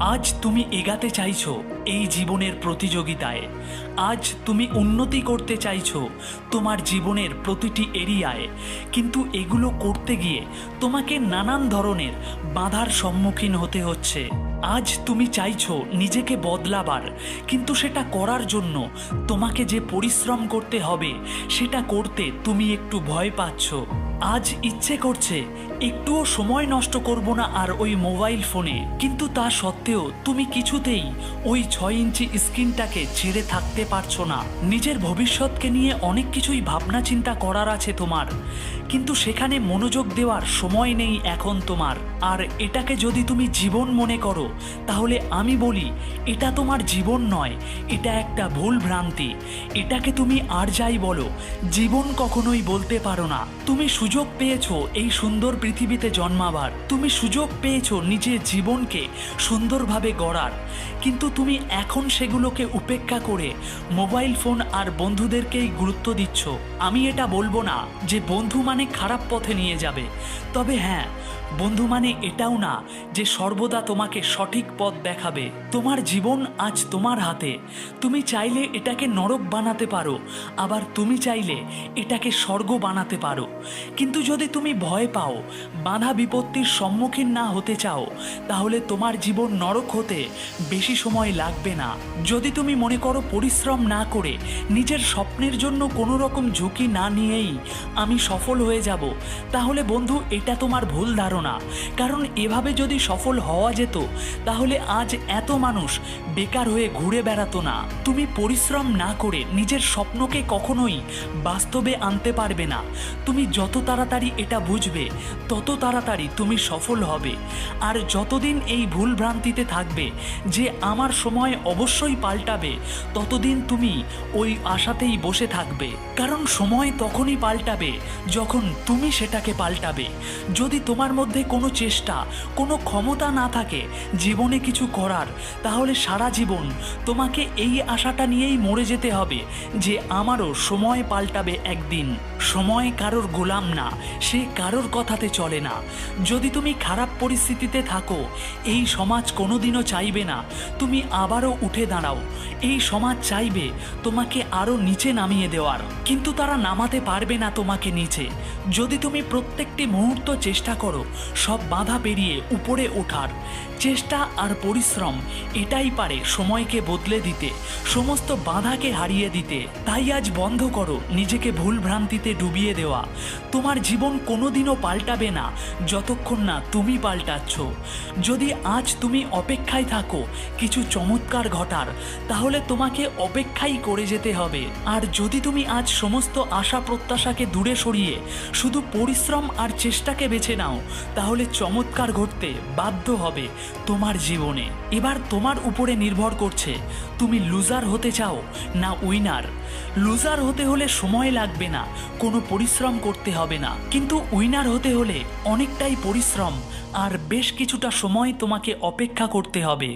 আজ তুমি এগাতে চাইছো এই জীবনের প্রতিযোগিতায়, আজ তুমি উন্নতি করতে চাইছো তোমার জীবনের প্রতিটি এরিয়ায়, কিন্তু এগুলো করতে গিয়ে তোমাকে নানান ধরনের বাধার সম্মুখীন হতে হচ্ছে। আজ তুমি চাইছো নিজেকে বদলাবার, কিন্তু সেটা করার জন্য তোমাকে যে পরিশ্রম করতে হবে সেটা করতে তুমি একটু ভয় পাচ্ছ। আজ ইচ্ছে করছে একটুও সময় নষ্ট করব না আর ওই মোবাইল ফোনে, কিন্তু তা সত্ত্বেও তুমি কিছুতেই ওই 6 ইঞ্চি স্ক্রিনটাকে ছেড়ে থাকতে পারছো না। নিজের ভবিষ্যৎকে নিয়ে অনেক কিছুই ভাবনা চিন্তা করার আছে তোমার, কিন্তু সেখানে মনোযোগ দেওয়ার সময় নেই এখন তোমার। আর এটাকে যদি তুমি জীবন মনে করো তাহলে আমি বলি এটা তোমার জীবন নয়, এটা একটা ভুল ভ্রান্তি। এটাকে তুমি আর যাই বলো, জীবন কখনোই বলতে পারো না। তুমি সুযোগ পেয়েছো এই সুন্দর পৃথিবীতে জন্মাবার, তুমি সুযোগ পেয়েছো নিজের জীবনকে সুন্দরভাবে গড়ার, কিন্তু তুমি এখন সেগুলোকে উপেক্ষা করে মোবাইল ফোন আর বন্ধুদেরকেই গুরুত্ব দিচ্ছ। আমি এটা বলবো না যে বন্ধু মানে খারাপ পথে নিয়ে যাবে, তবে হ্যাঁ, বন্ধু মানে এটাও না যে সর্বদা তোমাকে সঠিক পথ দেখাবে। তোমার জীবন আজ তোমার হাতে, তুমি চাইলে এটাকে নরক বানাতে পারো, আবার তুমি চাইলে এটাকে স্বর্গ বানাতে পারো। কিন্তু যদি তুমি ভয় পাও, বাধা বিপত্তির সম্মুখীন না হতে চাও, তাহলে তোমার জীবন নরক হতে বেশি সময় লাগবে না। যদি তুমি মনে করো পরিশ্রম না করে, নিজের স্বপ্নের জন্য কোনো রকম ঝুঁকি না নিয়েই আমি সফল হয়ে যাব, তাহলে বন্ধু এটা তোমার ভুল ধারণা। কারণ এভাবে যদি সফল হওয়া যেত তাহলে আজ এত মানুষ বেকার হয়ে ঘুরে বেড়াতো না। তুমি পরিশ্রম না করে নিজের স্বপ্নকে কখনোই বাস্তবে আনতে পারবে না। তুমি যত তাড়াতাড়ি এটা বুঝবে তত তাড়াতাড়ি তুমি সফল হবে। আর যতদিন এই ভুল ভ্রান্তিতে থাকবে যে আমার সময় অবশ্যই পাল্টাবে, ততদিন তুমি ওই আশাতেই বসে থাকবে। কারণ সময় তখনই পাল্টাবে যখন তুমি সেটাকে পাল্টাবে। যদি তোমার মধ্যে কোনো চেষ্টা, কোনো ক্ষমতা না থাকে জীবনে কিছু করার, তাহলে সারা জীবন তোমাকে এই আশাটা নিয়েই মরে যেতে হবে যে আমারও সময় পাল্টাবে একদিন। সময় কারোর গোলাম না, সে কারোর কথাতে চলে না। যদি তুমি খারাপ পরিস্থিতিতে থাকো, এই সমাজ কোনোদিনও চাইবে না তুমি আবারও উঠে দাঁড়াও। এই সমাজ চাইবে তোমাকে আরও নিচে নামিয়ে দেওয়ার, কিন্তু তারা নামাতে পারবে না তোমাকে নিচে। যদি তুমি প্রত্যেকটি মুহূর্ত চেষ্টা করো সব বাধা পেরিয়ে উপরে ওঠার, চেষ্টা আর পরিশ্রম এটাই পারে সময়কে বদলে দিতে, সমস্ত বাধাকে হারিয়ে দিতে। তাই আজ বন্ধ করো নিজেকে ভুল ভ্রান্তিতে ডুবিয়ে দেওয়া। তোমার জীবন কোনোদিনও পাল্টাবে না যতক্ষণ না তুমি পাল্টাচ্ছ। যদি আজ তুমি অপেক্ষায় থাকো কিছু চমৎকার ঘটার, তাহলে তোমাকে অপেক্ষাই করে যেতে হবে। আর যদি তুমি আজ সমস্ত আশা প্রত্যাশাকে দূরে সরিয়ে শুধু পরিশ্রম আর চেষ্টাকে বেছে নাও, তাহলে চমৎকার ঘটতে বাধ্য হবে তোমার জীবনে। এবার তোমার উপরে নির্ভর করছে তুমি লুজার হতে চাও না উইনার। লুজার হতে হলে সময় লাগবে না, কোনো পরিশ্রম করতে হবে না, কিন্তু উইনার হতে হলে অনেকটাই পরিশ্রম আর বেশ কিছুটা সময় তোমাকে অপেক্ষা করতে হবে।